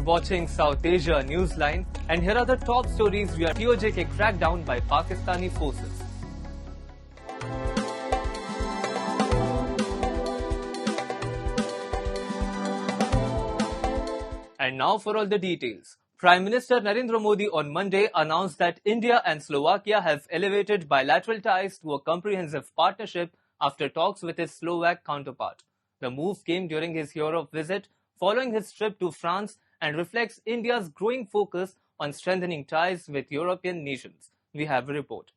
watching South Asia Newsline, and here are the top stories via POJK crackdown by Pakistani forces. And now for all the details. Prime Minister Narendra Modi on Monday announced that India and Slovakia have elevated bilateral ties to a comprehensive partnership after talks with his Slovak counterpart. The move came during his Europe visit following his trip to France and reflects India's growing focus on strengthening ties with European nations. We have a report.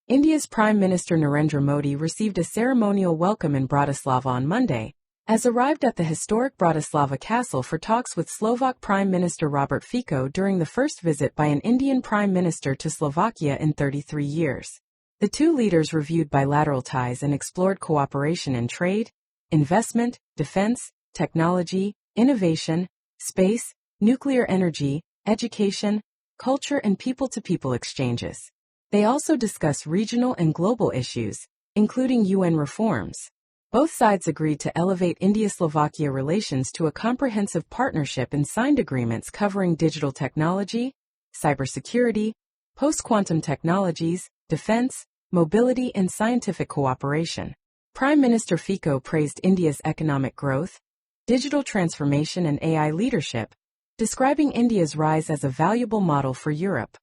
India's Prime Minister Narendra Modi received a ceremonial welcome in Bratislava on Monday, as arrived at the historic Bratislava Castle for talks with Slovak Prime Minister Robert Fico during the first visit by an Indian Prime Minister to Slovakia in 33 years. The two leaders reviewed bilateral ties and explored cooperation in trade, investment, defense, technology, innovation, space, nuclear energy, education, culture and people-to-people exchanges. They also discussed regional and global issues, including UN reforms. Both sides agreed to elevate India-Slovakia relations to a comprehensive partnership and signed agreements covering digital technology, cybersecurity, post-quantum technologies, defense, mobility and scientific cooperation. Prime Minister Fico praised India's economic growth, digital transformation and AI leadership, describing India's rise as a valuable model for Europe.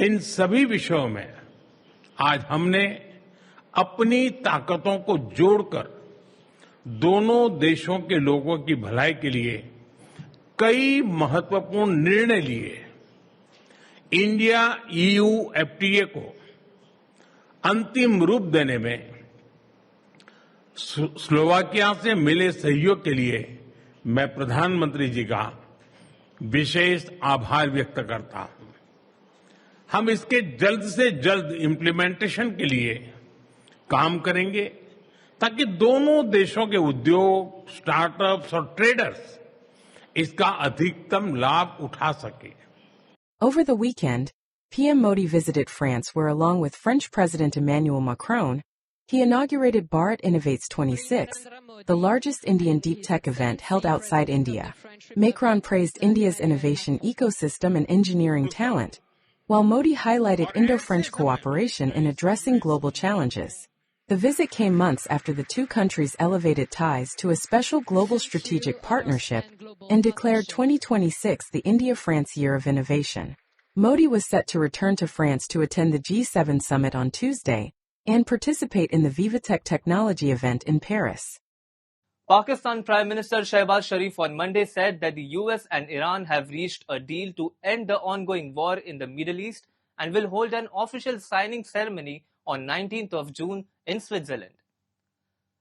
इन सभी विषयों में आज हमने अपनी ताकतों को जोड़कर दोनों देशों के लोगों की भलाई के लिए कई महत्वपूर्ण निर्णय लिए। इंडिया ईयू एफटीए को अंतिम रूप देने में स्लोवाकिया से मिले सहयोग के लिए मैं प्रधानमंत्री जी का विशेष आभार व्यक्त करता हूं। हम इसके जल्द से जल्द इम्प्लीमेंटेशन के लिए काम करेंगे ताकि दोनों देशों के उद्योग, स्टार्टअप्स और ट्रेडर्स इसका अधिकतम लाभ उठा सके। Over the weekend, PM Modi visited France where along with French President Emmanuel Macron, he inaugurated Bharat Innovates 26, the largest Indian deep tech event held outside India. Macron praised India's innovation ecosystem and engineering talent, while Modi highlighted Indo-French cooperation in addressing global challenges. The visit came months after the two countries elevated ties to a special global strategic partnership and declared 2026 the India-France Year of Innovation. Modi was set to return to France to attend the G7 summit on Tuesday and participate in the Vivatech technology event in Paris. Pakistan Prime Minister Shehbaz Sharif on Monday said that the US and Iran have reached a deal to end the ongoing war in the Middle East and will hold an official signing ceremony on 19th of June in Switzerland.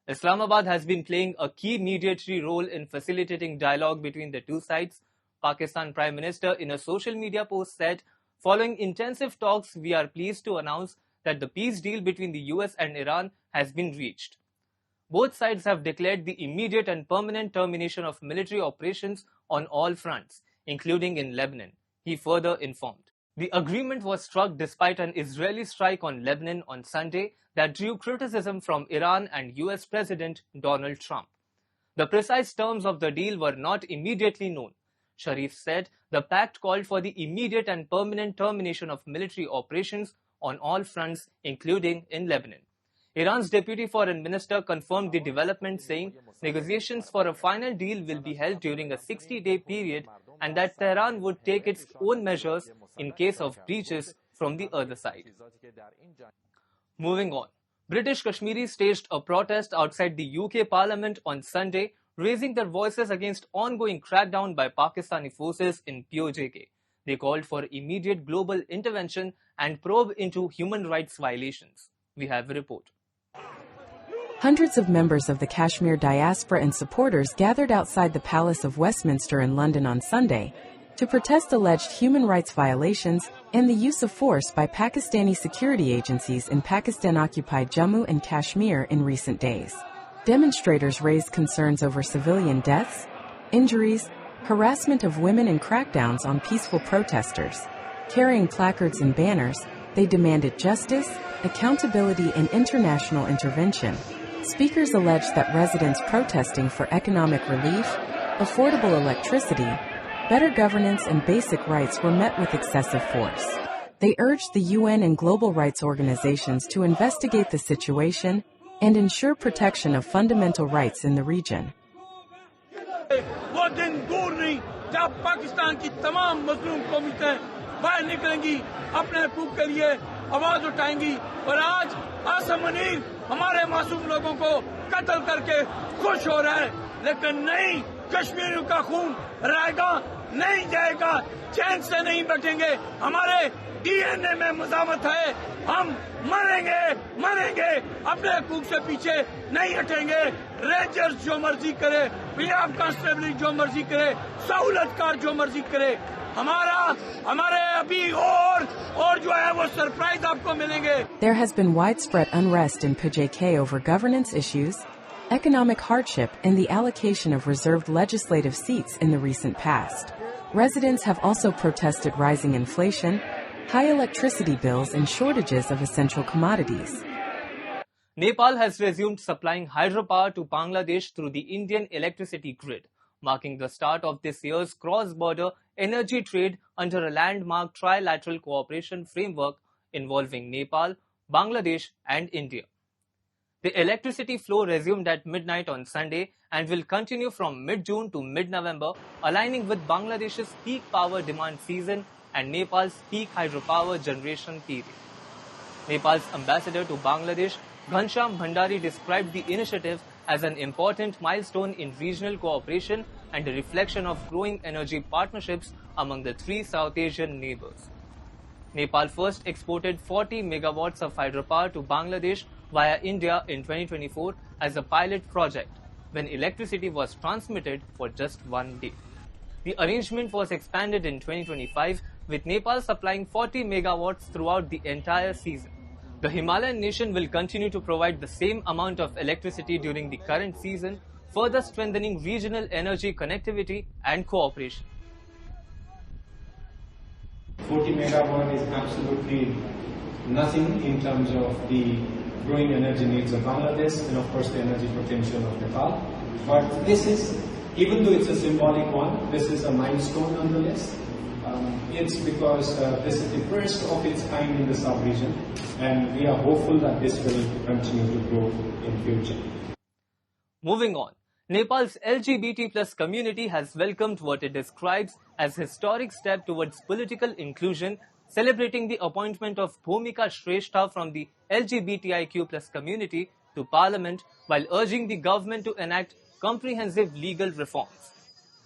Islamabad has been playing a key mediatory role in facilitating dialogue between the two sides. Pakistan Prime Minister in a social media post said, following intensive talks, we are pleased to announce that the peace deal between the US and Iran has been reached. Both sides have declared the immediate and permanent termination of military operations on all fronts, including in Lebanon, he further informed. The agreement was struck despite an Israeli strike on Lebanon on Sunday that drew criticism from Iran and US President Donald Trump. The precise terms of the deal were not immediately known. Sharif said the pact called for the immediate and permanent termination of military operations on all fronts, including in Lebanon. Iran's Deputy Foreign Minister confirmed the development, saying negotiations for a final deal will be held during a 60-day period and that Tehran would take its own measures in case of breaches from the other side. Moving on, British Kashmiris staged a protest outside the UK Parliament on Sunday, raising their voices against ongoing crackdown by Pakistani forces in POJK. They called for immediate global intervention and probe into human rights violations. We have a report. Hundreds of members of the Kashmir diaspora and supporters gathered outside the Palace of Westminster in London on Sunday to protest alleged human rights violations and the use of force by Pakistani security agencies in Pakistan-occupied Jammu and Kashmir in recent days. Demonstrators raised concerns over civilian deaths, injuries, harassment of women and crackdowns on peaceful protesters. Carrying placards and banners, they demanded justice, accountability and international intervention. Speakers alleged that residents protesting for economic relief, affordable electricity, better governance and basic rights were met with excessive force. They urged the UN and global rights organizations to investigate the situation and ensure protection of fundamental rights in the region. वो दिन दूर नहीं जब पाकिस्तान की तमाम मजलूम कौमें बाहर निकलेंगी, अपने हकूक के लिए आवाज उठाएंगी और आज आसम मुनीर हमारे मासूम लोगों को कत्ल करके खुश हो रहा है, लेकिन नहीं, कश्मीरियों का खून रहेगा, नहीं जाएगा, चैन से नहीं बैठेंगे, हमारे डीएनए में मजामत है, हम मरेंगे मरेंगे, अपने हकूक से पीछे नहीं हटेंगे। रेंजर्स जो मर्जी करे, पंजाब कांस्टेबल जो मर्जी करे, सहूलतकार जो मर्जी करे, हमारे अभी और जो है वो सरप्राइज आपको मिलेंगे। There has been widespread unrest in PJK over governance issues, economic hardship, and the allocation of reserved legislative seats in the recent past. Residents have also protested rising inflation, high electricity bills, and shortages of essential commodities. Nepal has resumed supplying hydropower to Bangladesh through the Indian electricity grid, marking the start of this year's cross-border energy trade under a landmark trilateral cooperation framework involving Nepal, Bangladesh, and India. The electricity flow resumed at midnight on Sunday and will continue from mid-June to mid-November, aligning with Bangladesh's peak power demand season and Nepal's peak hydropower generation period. Nepal's ambassador to Bangladesh, Ghanshyam Bhandari, described the initiative as an important milestone in regional cooperation and a reflection of growing energy partnerships among the three South Asian neighbors. Nepal first exported 40 megawatts of hydropower to Bangladesh via India in 2024 as a pilot project, when electricity was transmitted for just 1 day. The arrangement was expanded in 2025, with Nepal supplying 40 megawatts throughout the entire season. The Himalayan nation will continue to provide the same amount of electricity during the current season, further strengthening regional energy connectivity and cooperation. 40 megawatt is absolutely nothing in terms of the growing energy needs of Bangladesh and of course the energy potential of Nepal. But this is, even though it's a symbolic one, this is a milestone nonetheless. It's because this is the first of its kind in the sub-region, and we are hopeful that this will continue to grow in future. Moving on, Nepal's LGBT plus community has welcomed what it describes as historic step towards political inclusion, celebrating the appointment of Bhumika Shrestha from the LGBTIQ plus community to parliament, while urging the government to enact comprehensive legal reforms.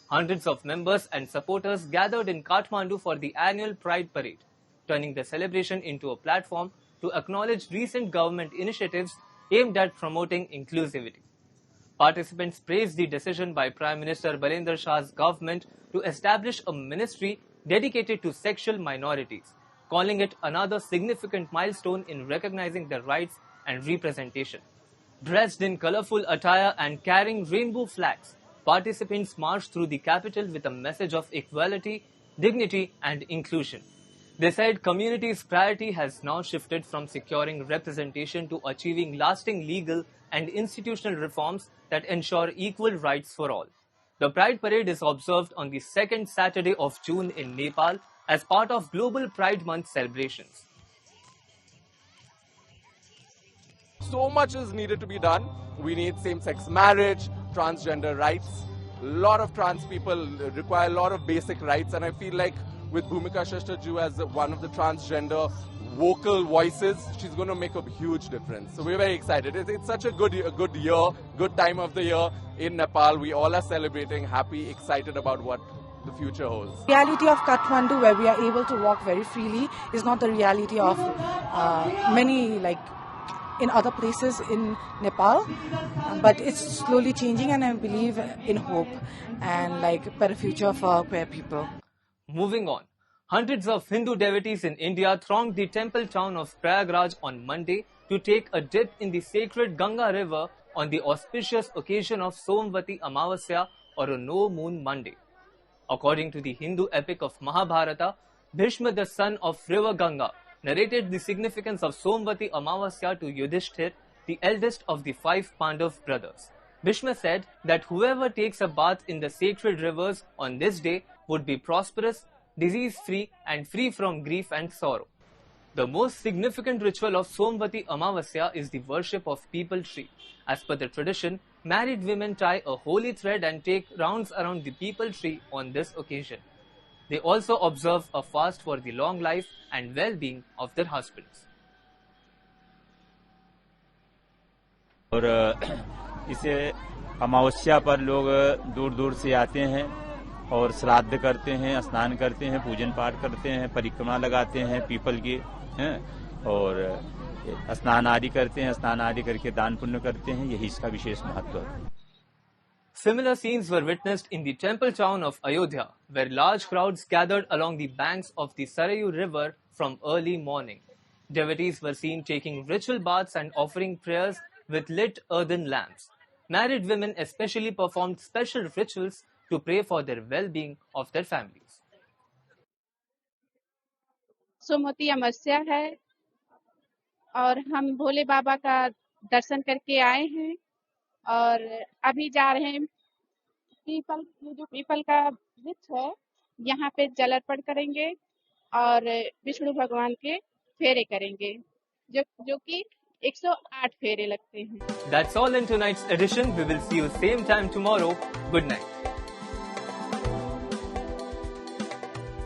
Hundreds of members and supporters gathered in Kathmandu for the annual Pride Parade, turning the celebration into a platform to acknowledge recent government initiatives aimed at promoting inclusivity. Participants praised the decision by Prime Minister Balendra Shah's government to establish a ministry dedicated to sexual minorities, calling it another significant milestone in recognizing their rights and representation. Dressed in colorful attire and carrying rainbow flags, participants marched through the capital with a message of equality, dignity, and inclusion. They said community's priority has now shifted from securing representation to achieving lasting legal and institutional reforms that ensure equal rights for all. The Pride Parade is observed on the second Saturday of June in Nepal as part of Global Pride Month celebrations. So much is needed to be done. We need same-sex marriage, transgender rights. A lot of trans people require a lot of basic rights, and I feel like with Bhumika Shrestha as one of the transgender vocal voices, she's going to make a huge difference. So we're very excited. It's such a good year, good time of the year in Nepal. We all are celebrating, happy, excited about what the future holds. The reality of Kathmandu, where we are able to walk very freely, is not the reality of many in other places in Nepal, but it's slowly changing, and I believe in hope and better future for queer people. Moving on, hundreds of Hindu devotees in India thronged the temple town of Prayagraj on Monday to take a dip in the sacred Ganga river on the auspicious occasion of Somvati Amavasya, or a no moon Monday. According to the Hindu epic of Mahabharata, Bhishma, the son of river Ganga, narrated the significance of Somvati Amavasya to Yudhishthir, the eldest of the 5 Pandav brothers. Bhishma said that whoever takes a bath in the sacred rivers on this day would be prosperous, disease-free and free from grief and sorrow. The most significant ritual of Somvati Amavasya is the worship of Peepal Tree. As per the tradition, married women tie a holy thread and take rounds around the Peepal Tree on this occasion. They also observe a fast for the long life and well-being of their husbands. और इसे अमावस्या पर लोग दूर दूर से आते हैं और श्राद्ध करते हैं, स्नान करते हैं, पूजन पाठ करते हैं, परिक्रमा लगाते हैं पीपल की हैं और स्नान आदि करते हैं, स्नान आदि करके दान पुण्य करते हैं. यही इसका विशेष महत्व है. Similar scenes were witnessed in the temple town of Ayodhya, where large crowds gathered along the banks of the Sarayu river from early morning. Devotees were seen taking ritual baths and offering prayers with lit earthen lamps. Married women especially performed special rituals to pray for their well-being of their families. Somvati Amavasya है और हम भोले बाबा का दर्शन करके आए हैं और अभी जा रहे हैं पीपल का वृक्ष है यहाँ पे जल अर्पण करेंगे और विष्णु भगवान के फेरे करेंगे जो कि 108 फेरे लगते हैं. That's all in tonight's edition. We will see you same time tomorrow. Good night.